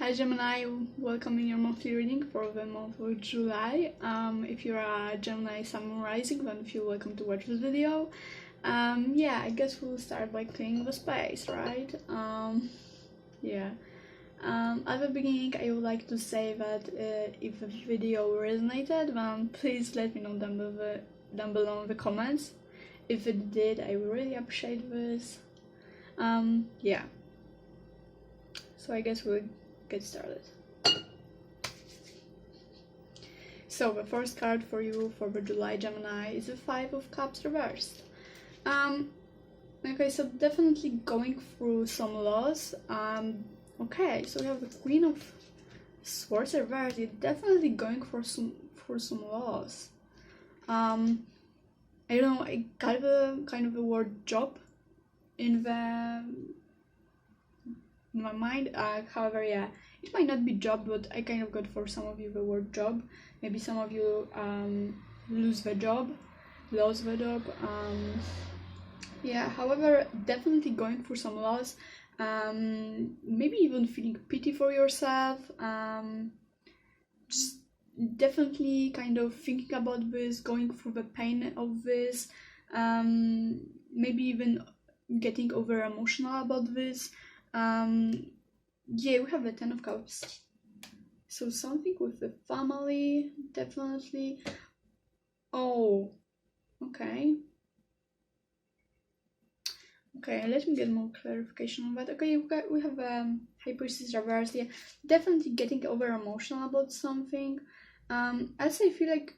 Hi Gemini, welcome in your monthly reading for the month of July. If you're a Gemini Sun Rising, then feel welcome to watch this video. Yeah, I guess we'll start by cleaning the space, right? Yeah. At the beginning, I would like to say that if the video resonated, then please let me know down below in the comments. If it did, I would really appreciate this. Yeah. So I guess we'll get started. So the first card for you for the July Gemini is the Five of Cups reversed. Okay, so definitely going through some loss. Okay, so we have the Queen of Swords reversed. You're definitely going for some loss. I don't know. I got the kind of the word job in my mind. However, yeah, it might not be job, but I kind of got for some of you the word job. Maybe some of you lost the job. Yeah, however, definitely going for some loss. Maybe even feeling pity for yourself. Just definitely kind of thinking about this, going through the pain of this. Maybe even getting over emotional about this. Yeah, we have the Ten of Cups. So something with the family, definitely. Oh, okay. Okay, let me get more clarification on that. Okay, we have High Priestess reversed. Yeah, definitely getting over emotional about something. As I feel like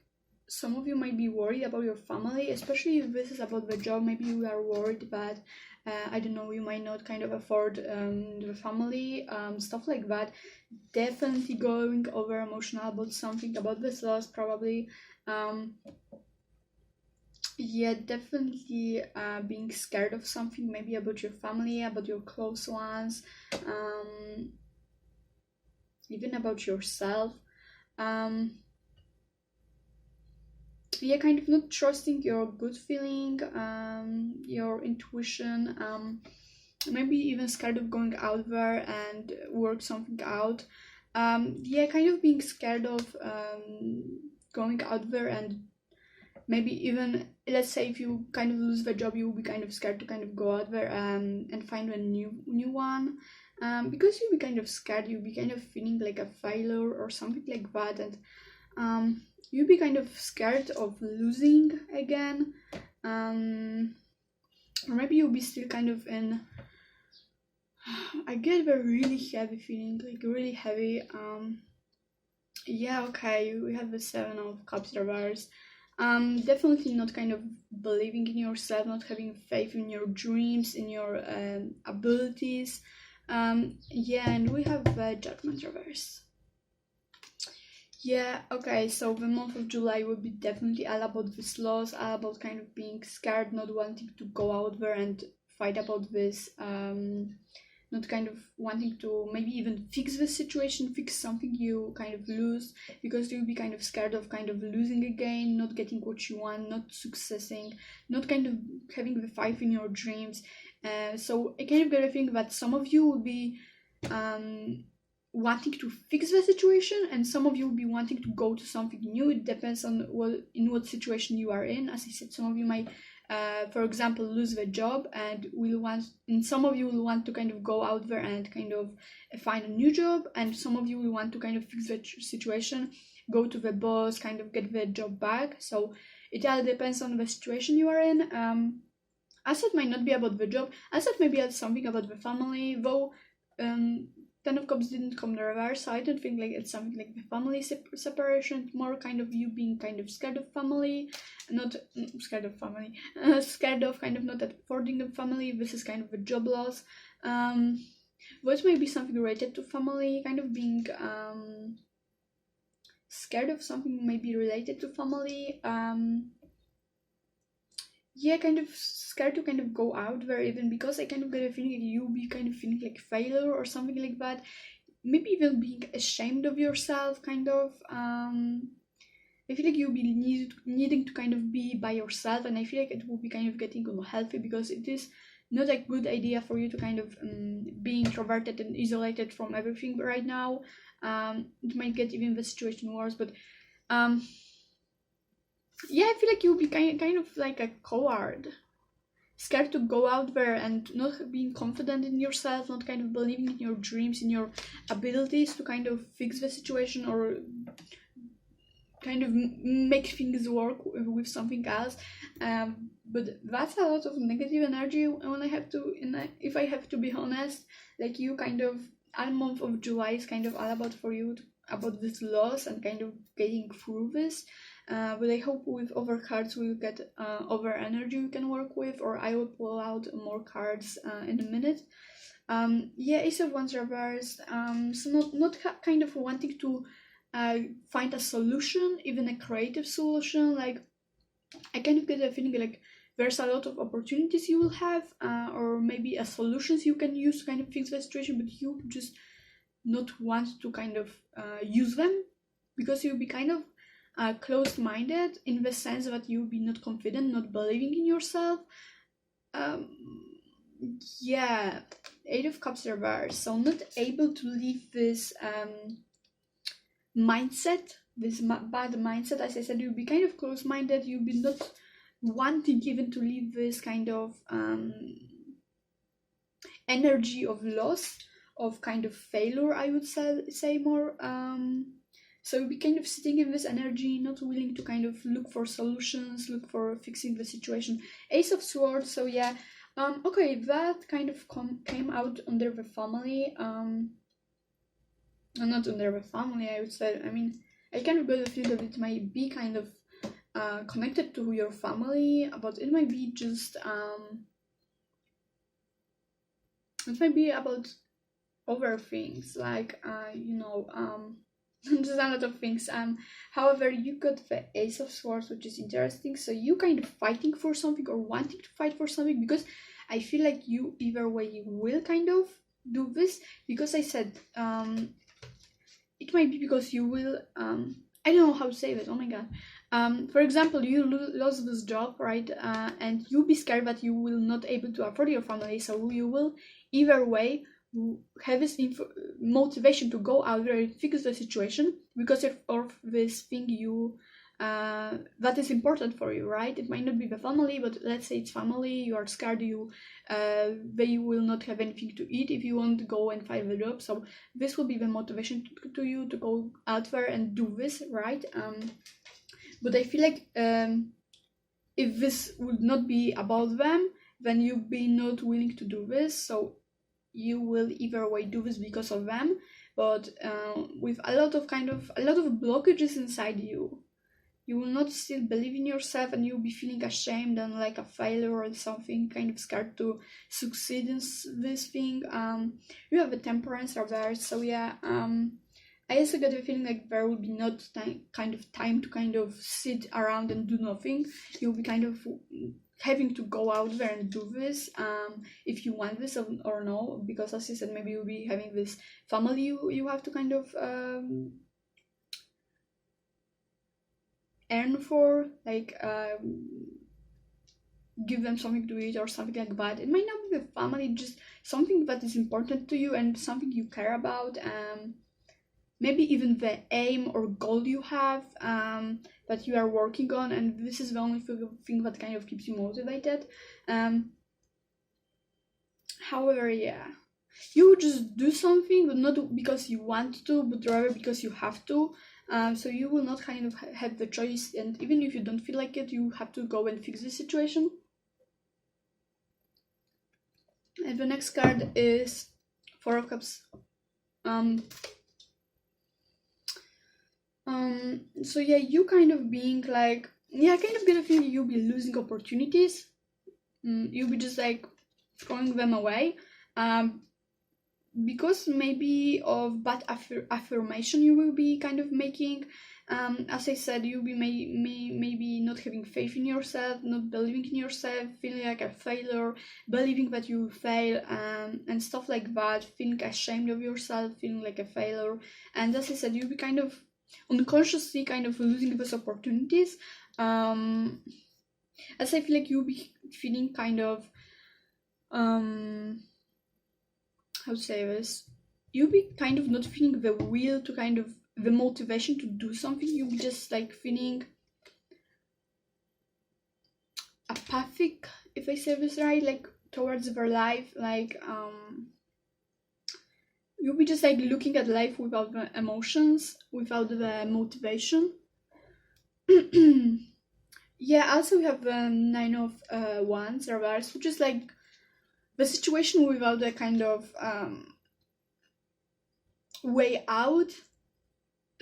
some of you might be worried about your family, especially if this is about the job. Maybe you are worried that I don't know, you might not kind of afford the family, stuff like that. Definitely going over emotional about something, about this loss probably. Yeah, definitely being scared of something, maybe about your family, about your close ones, even about yourself. Yeah, kind of not trusting your gut feeling, your intuition, maybe even scared of going out there and work something out. Yeah, kind of being scared of going out there and maybe even, let's say, if you kind of lose the job, you will be kind of scared to kind of go out there and find a new one, because you'll be kind of scared, you'll be kind of feeling like a failure or something like that, and you'll be kind of scared of losing again, or maybe you'll be still kind of in, I get a really heavy feeling, like really heavy. Yeah, okay, we have the Seven of Cups reversed. Definitely not kind of believing in yourself, not having faith in your dreams, in your abilities. Yeah, and we have the Judgment reverse. Yeah, okay, so the month of July will be definitely all about this loss, all about kind of being scared, not wanting to go out there and fight about this, not kind of wanting to maybe even fix the situation, fix something you kind of lose, because you'll be kind of scared of kind of losing again, not getting what you want, not successing, not kind of having the fight in your dreams. So I kind of get a feeling that some of you will be wanting to fix the situation, and some of you will be wanting to go to something new. It depends on what situation you are in. As I said, some of you might for example, lose the job, and some of you will want to kind of go out there and kind of find a new job, and some of you will want to kind of fix the situation, go to the boss, kind of get the job back. So it all depends on the situation you are in. Asset might not be about the job. Asset may be something about the family, though. Ten of Cups didn't come the reverse, so I don't think like it's something like the family separation. More kind of you being kind of scared of family, not scared of family, scared of kind of not affording the family. This is kind of a job loss. What may be something related to family, kind of being scared of something maybe related to family. Yeah, kind of scared to kind of go out there, even because I kind of get a feeling like you'll be kind of feeling like failure or something like that. Maybe even being ashamed of yourself, kind of. I feel like you'll be needing to kind of be by yourself, and I feel like it will be kind of getting unhealthy, because it is not a good idea for you to kind of be introverted and isolated from everything right now. It might get even the situation worse, but yeah, I feel like you'll be kind of like a coward, scared to go out there and not being confident in yourself, not kind of believing in your dreams, in your abilities to kind of fix the situation or kind of make things work with something else. But that's a lot of negative energy when I have to, if I have to be honest. Like, you kind of, a month of July is kind of all about for you about this loss and kind of getting through this. But I hope with other cards we'll get other energy we can work with, or I will pull out more cards in a minute. Yeah, Ace of Wands reversed. So not kind of wanting to find a solution, even a creative solution. Like, I kind of get a feeling like there's a lot of opportunities you will have, or maybe a solutions you can use to kind of fix the situation, but you just not want to kind of use them because you'll be kind of closed-minded, in the sense that you'll be not confident, not believing in yourself. Yeah, Eight of Cups reverse, so not able to leave this mindset, this bad mindset. As I said, you'll be kind of close-minded, you'll be not wanting even to leave this kind of energy of loss, of kind of failure, I would say more. So you'll be kind of sitting in this energy, not willing to kind of look for solutions, look for fixing the situation. Ace of Swords, so yeah, okay, that kind of came out under the family. Not under the family, I would say. I mean, I kind of got the feeling that it might be kind of connected to your family, but it might be just it might be about other things, like just a lot of things. However, you got the Ace of Swords, which is interesting. So you kind of fighting for something or wanting to fight for something, because I feel like you, either way, you will kind of do this, because I said it might be because you will I don't know how to say this, oh my god. For example, you lost this job, right? And you'll be scared that you will not able to afford your family, so you will either way have this motivation to go out there and fix the situation because of this thing you that is important for you, right? It might not be the family, but let's say it's family. You are scared they will not have anything to eat if you want to go and find the job, so this will be the motivation to you to go out there and do this, right? But I feel like if this would not be about them, then you'd be not willing to do this, so you will either way do this because of them, but with a lot of blockages inside you. You will not still believe in yourself, and you'll be feeling ashamed and like a failure or something, kind of scared to succeed in this thing. You have a Temperance reverse, so yeah, I also get a feeling like there will be not time to kind of sit around and do nothing. You'll be kind of having to go out there and do this, if you want this or no, because as you said, maybe you'll be having this family you have to kind of earn for, like give them something to eat or something like that. It might not be the family, just something that is important to you and something you care about. Maybe even the aim or goal you have that you are working on, and this is the only thing that kind of keeps you motivated. However, yeah, you just do something, but not because you want to, but rather because you have to. So you will not kind of have the choice, and even if you don't feel like it, you have to go and fix the situation. And the next card is Four of Cups. So yeah, you kind of being like, yeah, I kind of get a feeling you'll be losing opportunities. You'll be just like throwing them away. Because maybe of bad affirmation you will be kind of making. As I said, you'll be maybe not having faith in yourself, not believing in yourself, feeling like a failure, believing that you fail, and stuff like that, feeling ashamed of yourself, feeling like a failure. And as I said, you'll be kind of unconsciously kind of losing those opportunities. As I feel like you'll be feeling kind of um how to say this, you'll be kind of not feeling the will to kind of the motivation to do something. You'll be just like feeling apathic, if I say this right, like towards their life. Like you'll be just like looking at life without the emotions, without the motivation. Yeah, also we have the Nine of Wands reverse, which is like the situation without a kind of way out.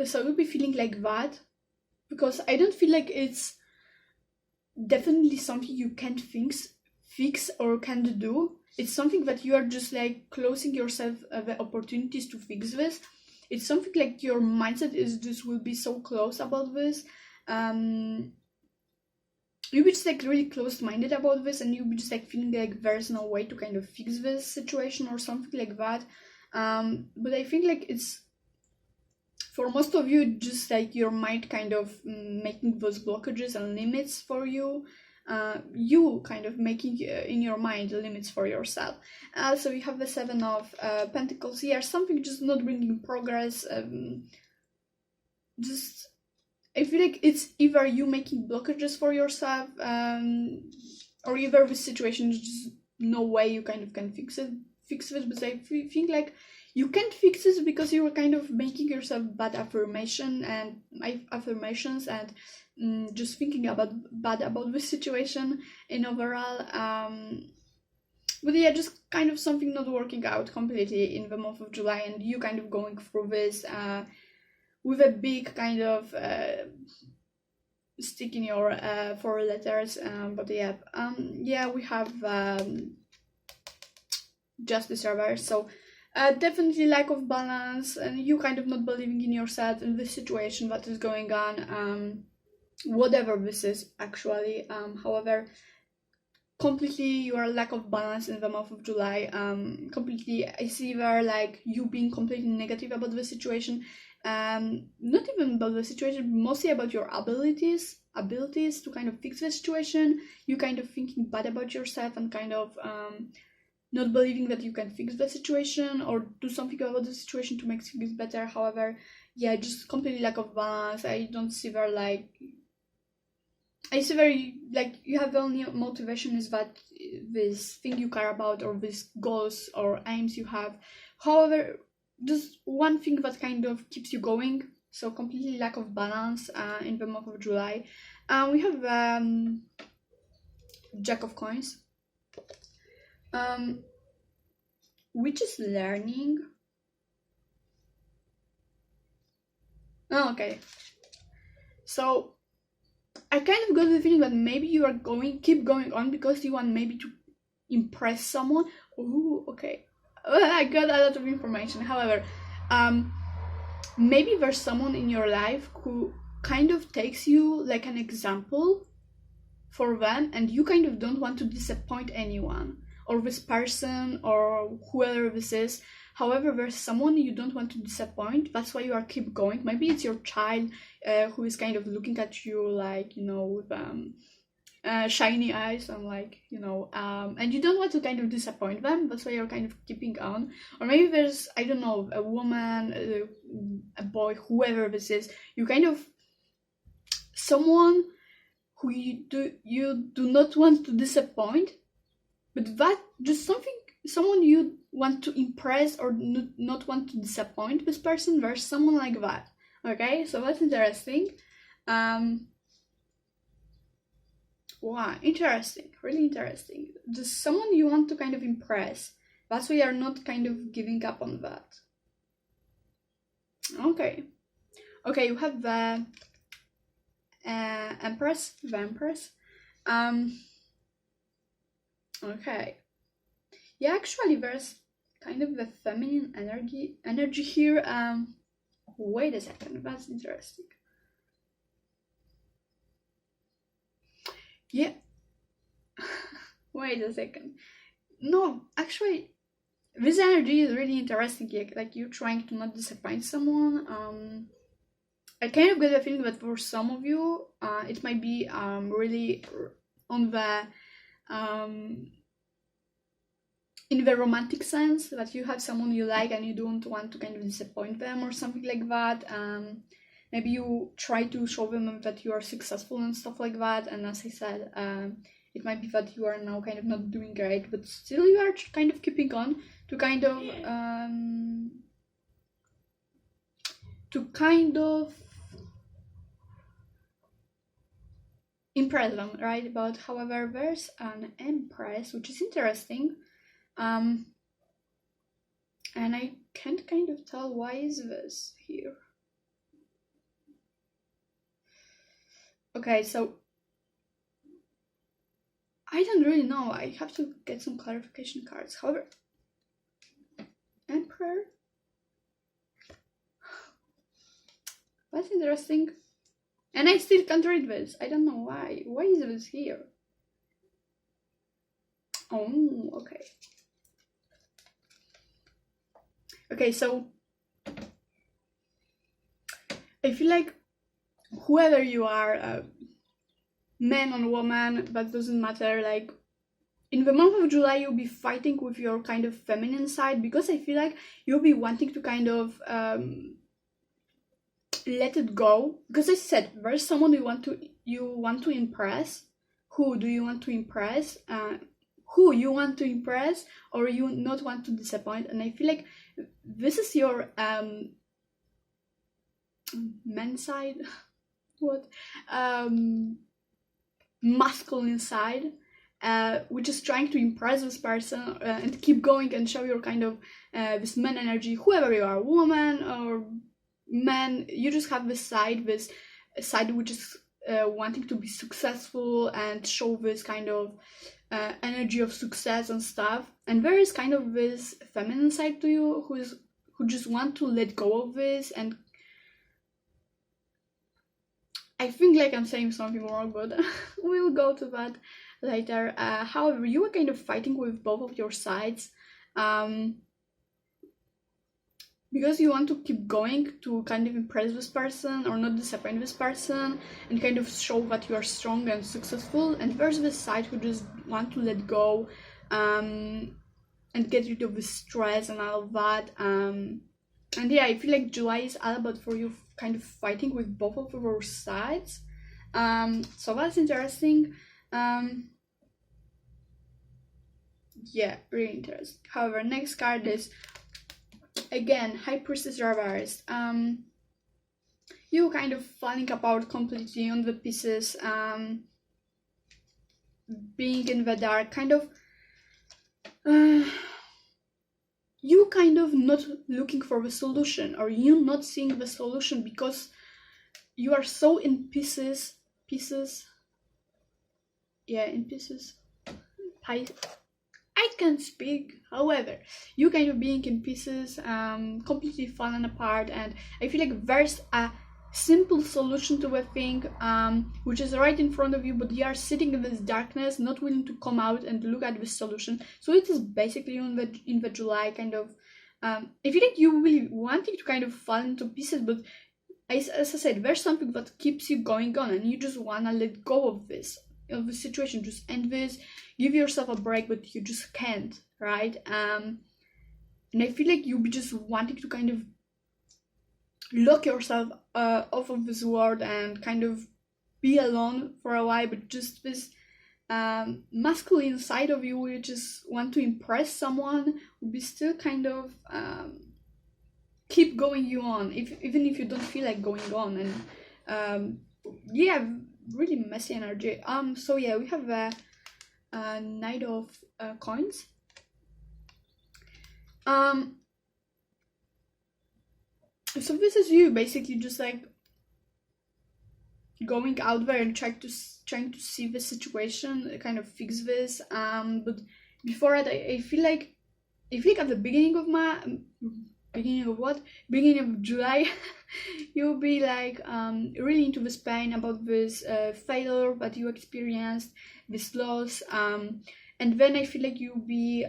So you'll be feeling like that, because I don't feel like it's definitely something you can't fix or can't do. It's something that you are just like closing yourself the opportunities to fix this. It's something like your mindset is just will be so close about this. You'll be just like really closed-minded about this, and you'll be just like feeling like there's no way to kind of fix this situation or something like that. But I think like it's, for most of you, just like your mind kind of making those blockages and limits for you. You kind of making in your mind limits for yourself. Also, you have the Seven of Pentacles here, something just not bringing progress. Just, I feel like it's either you making blockages for yourself, or either the situation is just no way you kind of can fix it. But I think like you can't fix it because you were kind of making yourself bad affirmations and just thinking bad about the situation in overall. But yeah, just kind of something not working out completely in the month of July, and you kind of going through this with a big kind of stick in your 4 letters. But yeah, we have Justice reverse. So definitely lack of balance, and you kind of not believing in yourself in this situation that is going on, whatever this is actually. However, completely your lack of balance in the month of July. Completely, I see there like you being completely negative about the situation. Not even about the situation, mostly about your abilities to kind of fix the situation. You kind of thinking bad about yourself and kind of not believing that you can fix the situation or do something about the situation to make things better. However, yeah, just completely lack of balance. I don't see there like, I see very like you have the only motivation is that this thing you care about or these goals or aims you have. However, just one thing that kind of keeps you going. So completely lack of balance in the month of July. We have Jack of Coins. Which is learning. Oh, okay. So I kind of got the feeling that maybe you are keep going on because you want maybe to impress someone. Oh, okay. Well, I got a lot of information. However, maybe there's someone in your life who kind of takes you like an example for them, and you kind of don't want to disappoint anyone or this person or whoever this is. However, there's someone you don't want to disappoint. That's why you are keep going. Maybe it's your child who is kind of looking at you like, you know, with shiny eyes and like, you know, and you don't want to kind of disappoint them. That's why you're kind of keeping on. Or maybe there's, I don't know, a woman, a boy, whoever this is. You kind of, someone who you do not want to disappoint, but that just someone you want to impress or not want to disappoint this person. There's someone like that. Okay, so that's interesting. Wow, interesting, really interesting. Just someone you want to kind of impress. That's why you're not kind of giving up on that. Okay, you have the Empress, the Empress. Okay. Yeah, actually, there's kind of the feminine energy here. Wait a second, that's interesting. Yeah. Wait a second. No, actually, this energy is really interesting. Like you're trying to not disappoint someone. I kind of get the feeling that for some of you, it might be really on the in the romantic sense, that you have someone you like and you don't want to kind of disappoint them or something like that. Maybe you try to show them that you are successful and stuff like that, and as I said, it might be that you are now kind of not doing great, but still you are kind of keeping on to kind of impress them, right? But however, there's an Empress, which is interesting, and I can't kind of tell why is this here. Okay, so I don't really know. I have to get some clarification cards. However, Emperor. That's interesting. And I still can't read this. I don't know why. Why is this here? Oh, okay. Okay, so I feel like whoever you are, man or woman, that doesn't matter, like in the month of July you'll be fighting with your kind of feminine side, because I feel like you'll be wanting to kind of let it go, because I said there's someone you want to impress. Who do you want to impress? Who you want to impress, or you not want to disappoint? And I feel like this is your men's side. What? Masculine side, which is trying to impress this person and keep going and show your kind of this man energy. Whoever you are, woman or man, you just have this side which is wanting to be successful and show this kind of energy of success and stuff. And there is kind of this feminine side to you who just want to let go of this. And I think like I'm saying something wrong, but we'll go to that later. However, you are kind of fighting with both of your sides, because you want to keep going to kind of impress this person or not disappoint this person and kind of show that you are strong and successful. And there's this side who just want to let go and get rid of the stress and all of that. And yeah, I feel like July is all about for you kind of fighting with both of your sides. So that's interesting. Yeah, really interesting. However, next card is again High Priestess Reversed. You kind of falling apart completely on the pieces, being in the dark, kind of you kind of not looking for the solution, or you not seeing the solution because you are so in pieces. I can speak. However, you kind of being in pieces, completely falling apart, and I feel like there's a simple solution to a thing, which is right in front of you, but you are sitting in this darkness, not willing to come out and look at this solution. So it is basically in the July kind of. I feel like you really wanting to kind of fall into pieces, but as I said, there's something that keeps you going on, and you just wanna let go of this situation, just end this, give yourself a break, but you just can't, right? And I feel like you'll be just wanting to kind of lock yourself off of this world and kind of be alone for a while, but just this masculine side of you, you just want to impress someone, will be still kind of keep going you on, even if you don't feel like going on. And yeah, really messy energy. So yeah, we have a Knight of Coins. So this is you basically just like going out there and trying to see the situation, kind of fix this. But before that, I feel like at the beginning of July, you'll be like really into this pain about this failure that you experienced, this loss, and then I feel like you'll be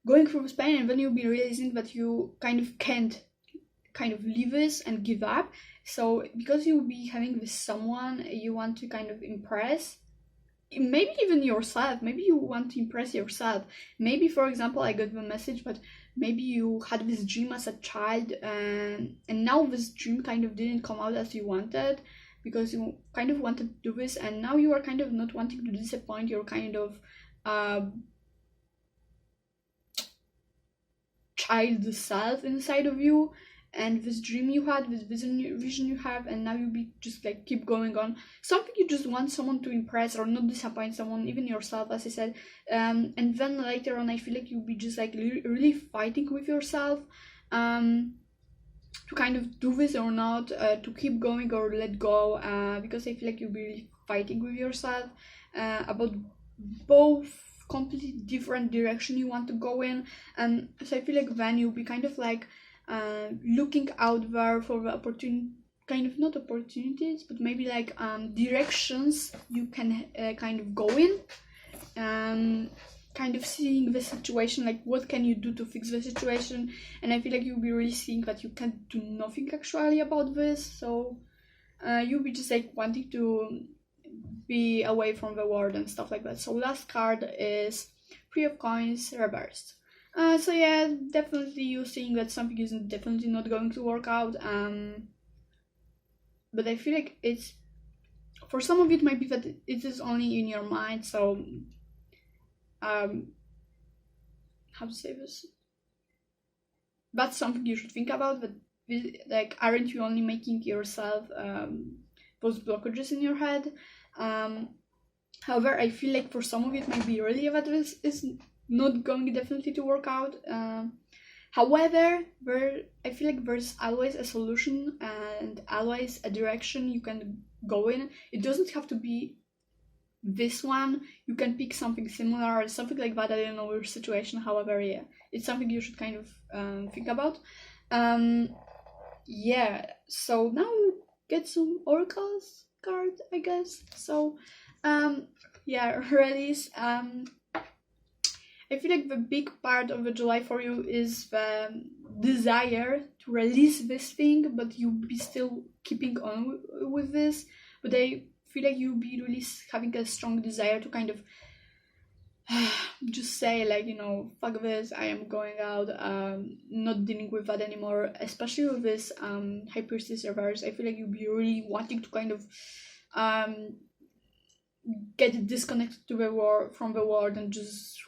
going through this pain, and then you'll be realizing that you kind of can't kind of leave this and give up, So because you'll be having with someone you want to kind of impress, maybe even yourself, maybe you want to impress yourself. Maybe, for example, I got the message, but maybe you had this dream as a child, and now this dream kind of didn't come out as you wanted, because you kind of wanted to do this, and now you are kind of not wanting to disappoint your kind of child self inside of you, and this dream you had, this vision you have, and now you be just like keep going on something you just want someone to impress or not disappoint someone, even yourself, as I said. And then later on I feel like you'll be just like really fighting with yourself to kind of do this or not, to keep going or let go, because I feel like you'll be really fighting with yourself about both completely different direction you want to go in. And so I feel like then you'll be kind of like looking out there for the opportunity, kind of not opportunities, but maybe like directions you can kind of go in, kind of seeing the situation, like what can you do to fix the situation. And I feel like you'll be really seeing that you can't do nothing actually about this, so you'll be just like wanting to be away from the world and stuff like that. So last card is 3 of Coins reversed. So yeah, definitely you seeing that something is definitely not going to work out. But I feel like it's, for some of you it might be that it is only in your mind. So how to say this? That's something you should think about. But like, aren't you only making yourself those blockages in your head? However, I feel like for some of you it might be really that this is not going definitely to work out. However, I feel like there's always a solution and always a direction you can go in. It doesn't have to be this one. You can pick something similar or something like that. I don't know your situation. However, yeah, it's something you should kind of think about. Yeah, so now we'll get some oracles card, I guess. So yeah, release. I feel like the big part of the July for you is the desire to release this thing, but you be still keeping on with this. But I feel like you'll be really having a strong desire to kind of just say, like, you know, fuck this, I am going out, not dealing with that anymore. Especially with this High Priestess reverse, I feel like you'll be really wanting to kind of get disconnected from the world and just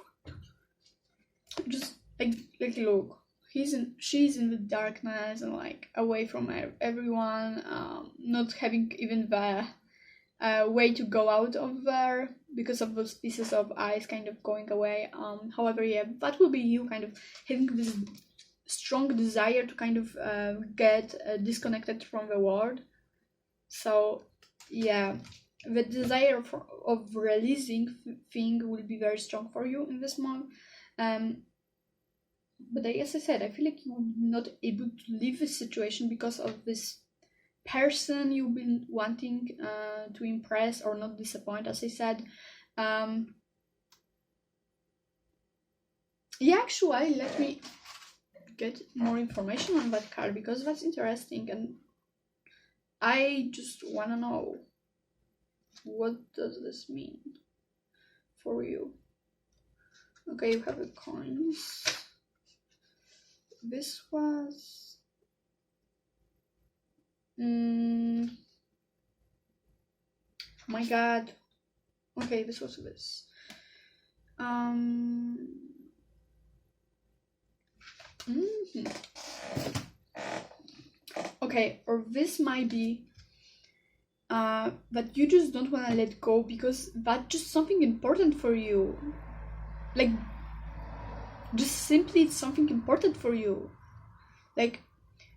like look, she's in the darkness and like away from everyone, not having even the way to go out of there because of those pieces of ice kind of going away. However, yeah, that will be you kind of having this strong desire to kind of get disconnected from the world. So yeah, the desire of releasing thing will be very strong for you in this month. But as I said, I feel like you're not able to leave this situation because of this person you've been wanting to impress or not disappoint, as I said. Yeah, actually, let me get more information on that card, because that's interesting and I just want to know, what does this mean for you? Okay, you have the coins. This was my god. Okay, this was this. Okay, or this might be that you just don't want to let go because that's just something important for you. Like, just simply it's something important for you. Like,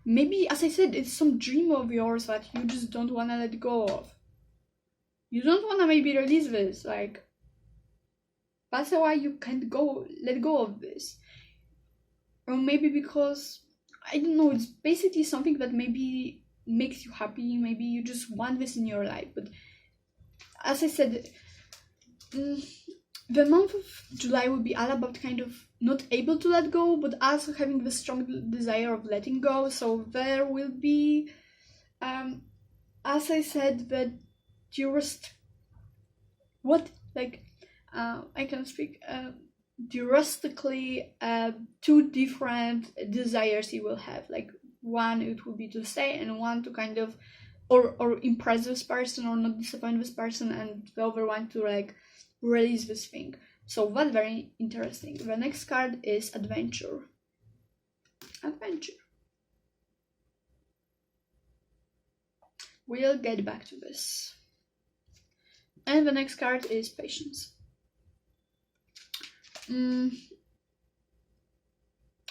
maybe, as I said, it's some dream of yours that you just don't want to let go of. You don't want to maybe release this. Like, that's why you can't let go of this. Or maybe because, I don't know, it's basically something that maybe makes you happy. Maybe you just want this in your life. But as I said, the month of July will be all about kind of not able to let go, but also having the strong desire of letting go. So there will be As I said, that jurist, what, like, I can speak juristically, two different desires you will have. Like, one, it will be to stay, and one to kind of, or impress this person or not disappoint this person, and the other one to like release this thing. So that's very interesting. The next card is adventure. Adventure. We'll get back to this. And the next card is patience.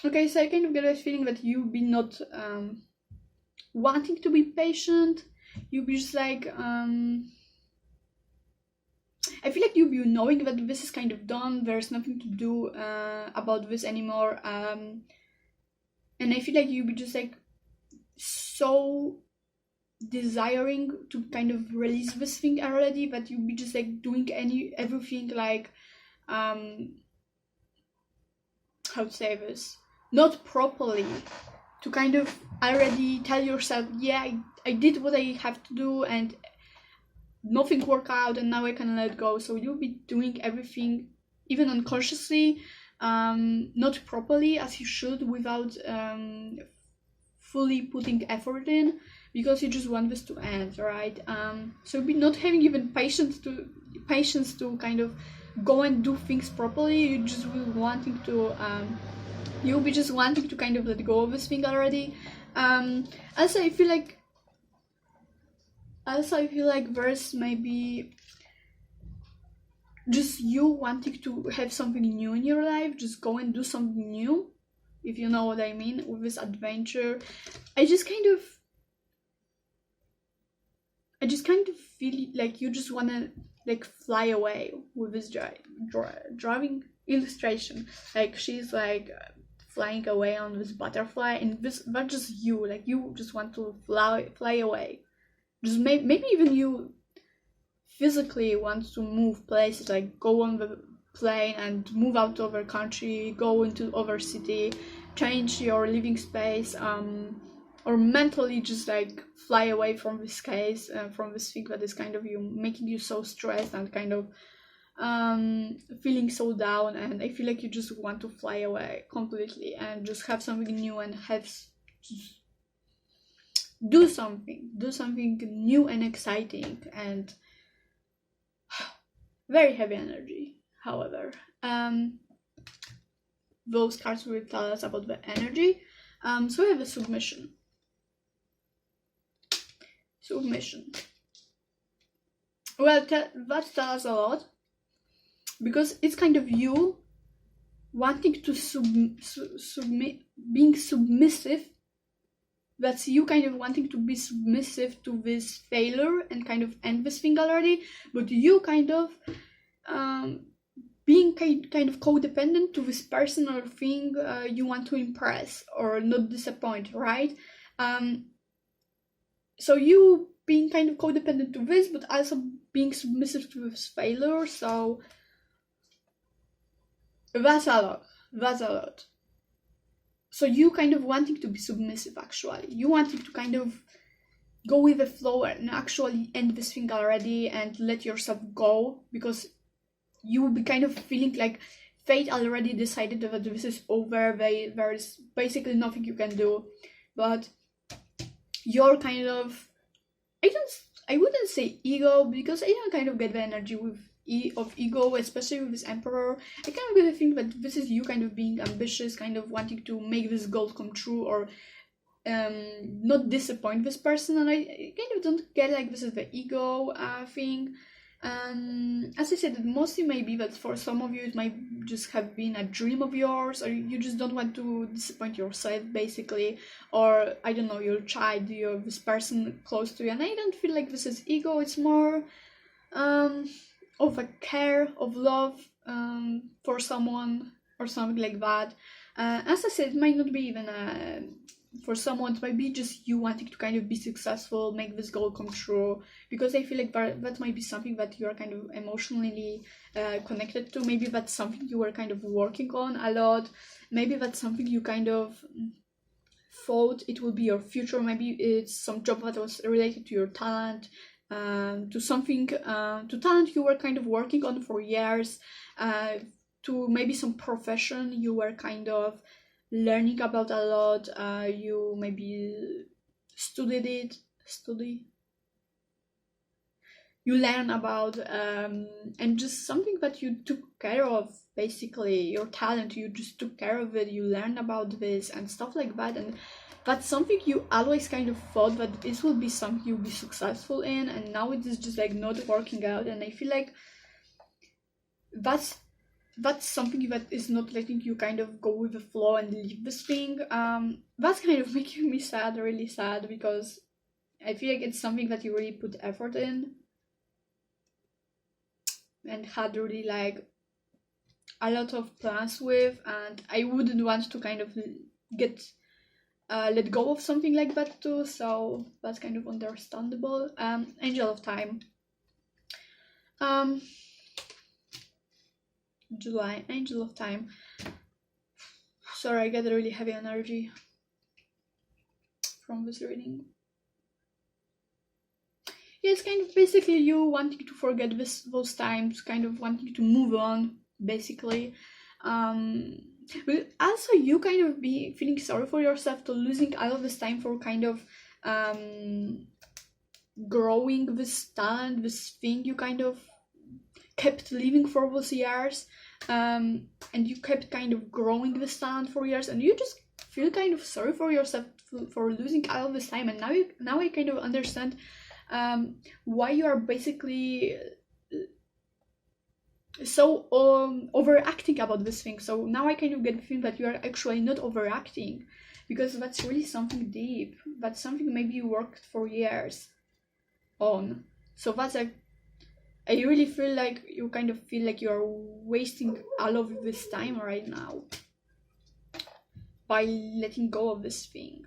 Okay, so I kind of get a feeling that you be not wanting to be patient. You be just like, I feel like you be knowing that this is kind of done. There's nothing to do about this anymore. And I feel like you be just like so desiring to kind of release this thing already that you be just like doing everything like how to say this, not properly, to kind of already tell yourself, yeah, I did what I have to do and nothing worked out and now I can let go. So you'll be doing everything, even unconsciously, not properly as you should, without fully putting effort in, because you just want this to end, right? So be not having even patience to kind of go and do things properly. You just will wanting to you'll be just wanting to kind of let go of this thing already. Also I feel like there's maybe just you wanting to have something new in your life, just go and do something new, if you know what I mean, with this adventure. I just kind of feel like you just wanna like fly away with this drawing illustration. Like she's like flying away on this butterfly, and this, but just you, like you just want to fly away. Just maybe even you physically want to move places, like go on the plane and move out of our country, go into other city, change your living space, or mentally just like fly away from this case, from this thing that is kind of you making you so stressed and kind of feeling so down. And I feel like you just want to fly away completely and just have something new and do something new and exciting, and very heavy energy. However, those cards will tell us about the energy. So we have a submission. Well, that tells us a lot, because it's kind of you wanting to being submissive. That's you kind of wanting to be submissive to this failure and kind of end this thing already, but you kind of being kind of codependent to this person or thing you want to impress or not disappoint, right? So you being kind of codependent to this, but also being submissive to this failure. So that's a lot. So you kind of wanting to be submissive, actually. You wanting to kind of go with the flow and actually end this thing already and let yourself go, because you will be kind of feeling like fate already decided that this is over. There is basically nothing you can do. But you're kind of, I wouldn't say ego, because I don't kind of get the energy of ego, especially with this emperor. I kind of get the thing that this is you kind of being ambitious, kind of wanting to make this goal come true, or not disappoint this person. And I kind of don't get like this is the ego thing. As I said, it mostly may be that for some of you it might just have been a dream of yours, or you just don't want to disappoint yourself, basically. Or I don't know, your child, you're this person close to you. And I don't feel like this is ego. It's more of a care, of love for someone or something like that. As I said, it might not be even for someone. It might be just you wanting to kind of be successful, make this goal come true, because I feel like that might be something that you are kind of emotionally connected to. Maybe that's something you were kind of working on a lot. Maybe that's something you kind of thought it will be your future. Maybe it's some job that was related to your talent, to something, to talent you were kind of working on for years, to maybe some profession you were kind of learning about a lot. You maybe you learn about, and just something that you took care of, basically your talent, you just took care of it, you learned about this and stuff like that. And that's something you always kind of thought that this will be something you'll be successful in, and now it is just like not working out. And I feel like that's something that is not letting you kind of go with the flow and leave this thing. That's kind of making me sad, really sad, because I feel like it's something that you really put effort in and had really like a lot of plans with, and I wouldn't want to kind of get let go of something like that too, so that's kind of understandable. Angel of Time. July, Angel of Time. Sorry, I get really heavy energy from this reading. Yeah, it's kind of basically you wanting to forget those times, kind of wanting to move on, basically. But also you kind of be feeling sorry for yourself to losing all of this time for kind of growing this talent, this thing you kind of kept living for those years, and you kept kind of growing this talent for years, and you just feel kind of sorry for yourself for losing all of this time. And now I kind of understand why you are basically so overacting about this thing. So now I kind of get the feeling that you are actually not overacting, because that's really something deep. That's something maybe you worked for years on. So that's like, I really feel like you kind of feel like you are wasting all of this time right now by letting go of this thing.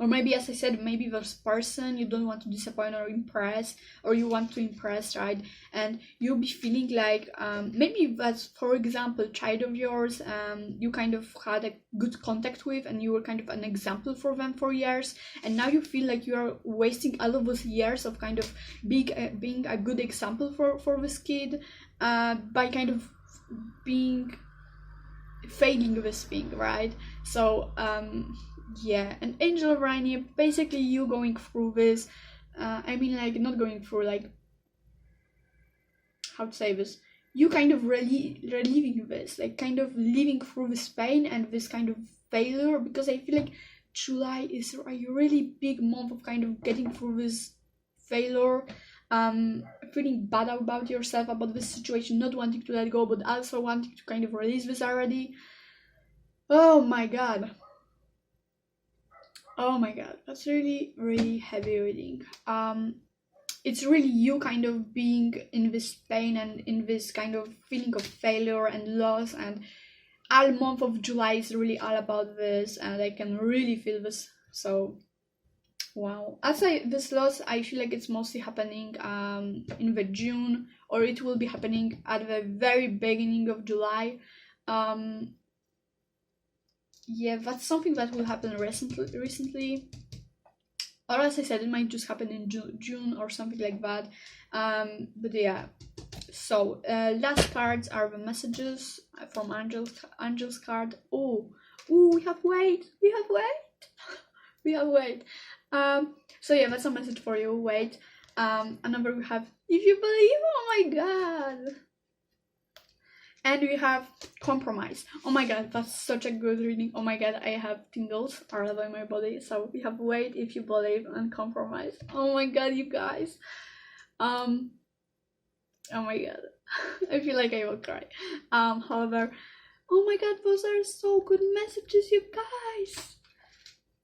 Or maybe, as I said, maybe this person you don't want to disappoint or impress, or you want to impress, right? And you'll be feeling like, maybe that's, for example, child of yours, you kind of had a good contact with, and you were kind of an example for them for years, and now you feel like you are wasting all of those years of kind of being a good example for this kid, by kind of failing this thing, right? So, yeah, and Angel of Rainy, basically you going through this, I mean, like, not going through, like, how to say this, you kind of reliving this, like, kind of living through this pain and this kind of failure, because I feel like July is a really big month of kind of getting through this failure, feeling bad about yourself, about this situation, not wanting to let go, but also wanting to kind of release this already. Oh my god. Oh my god, that's really, really heavy reading. It's really you kind of being in this pain and in this kind of feeling of failure and loss, and all month of July is really all about this, and I can really feel this. So, wow. This loss, I feel like it's mostly happening in the June, or it will be happening at the very beginning of July. Yeah, that's something that will happen recently, or as I said, it might just happen in June or something like that. But yeah, so last cards are the messages from Angel's card. Oh, we have wait. So yeah, that's a message for you. Wait. Another we have, if you believe. Oh my god. And we have compromise. Oh my god, that's such a good reading. Oh my god, I have tingles all over my body. So we have wait, if you believe, and compromise. Oh my god, you guys. Oh my god. I feel like I will cry. However, oh my god, those are so good messages, you guys.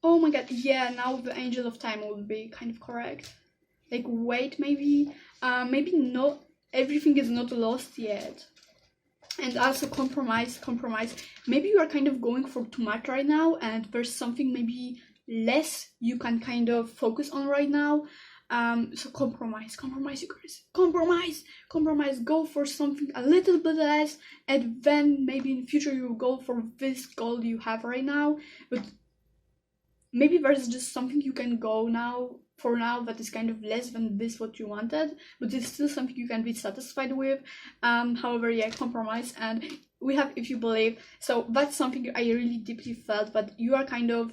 Oh my god, yeah, now the Angel of Time would be kind of correct. Like, wait, maybe not, everything is not lost yet. And also compromise. Maybe you are kind of going for too much right now, and there's something maybe less you can kind of focus on right now. So compromise, you guys, compromise, go for something a little bit less, and then maybe in the future you will go for this goal you have right now. But maybe there's just something you can go now for now that is kind of less than this what you wanted, but it's still something you can be satisfied with. However, yeah, compromise. And we have if you believe. So that's something I really deeply felt, that you are kind of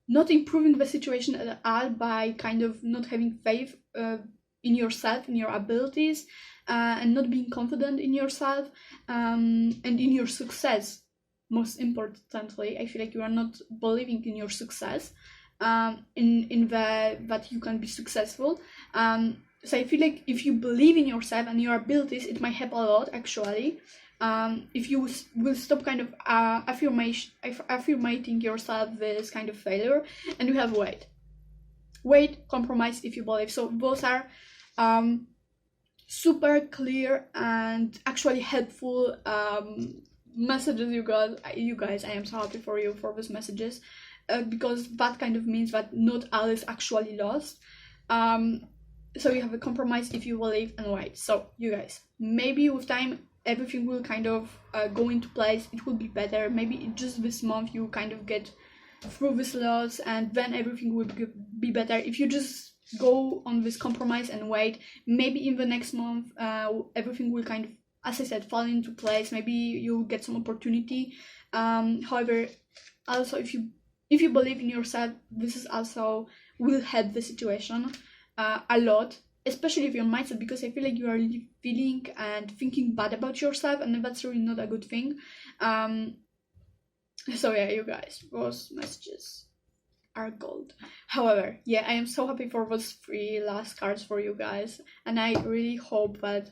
not improving the situation at all by kind of not having faith in yourself, in your abilities, and not being confident in yourself, and in your success. Most importantly, I feel like you are not believing in your success, in that you can be successful. So I feel like if you believe in yourself and your abilities, it might help a lot actually. If you will stop kind of affirmating yourself this kind of failure, and you have wait, compromise if you believe. So those are super clear and actually helpful messages you guys. I am so happy for you for these messages, because that kind of means that not all is actually lost. So you have a compromise if you believe, and wait. So you guys, maybe with time everything will kind of go into place. It will be better. Maybe just this month you kind of get through this loss, and then everything will be better. If you just go on this compromise and wait, maybe in the next month everything will kind of, as I said, fall into place. Maybe you'll get some opportunity. However, also if you believe in yourself, this is also will help the situation a lot, especially if your mindset, because I feel like you are really feeling and thinking bad about yourself, and that's really not a good thing. So yeah, you guys, those messages are gold. However, yeah, I am so happy for those 3 last cards for you guys, and I really hope that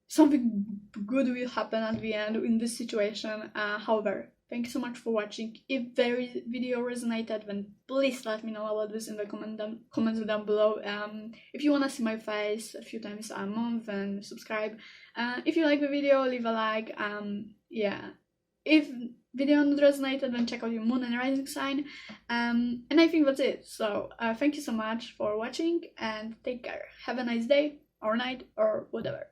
something good will happen at the end in this situation. However, thank you so much for watching. If the video resonated, then please let me know about this in the comments down below. If you want to see my face a few times a month, then subscribe. If you like the video, leave a like. Yeah. If video not resonated, then check out your moon and rising sign. And I think that's it. So thank you so much for watching, and take care. Have a nice day or night or whatever.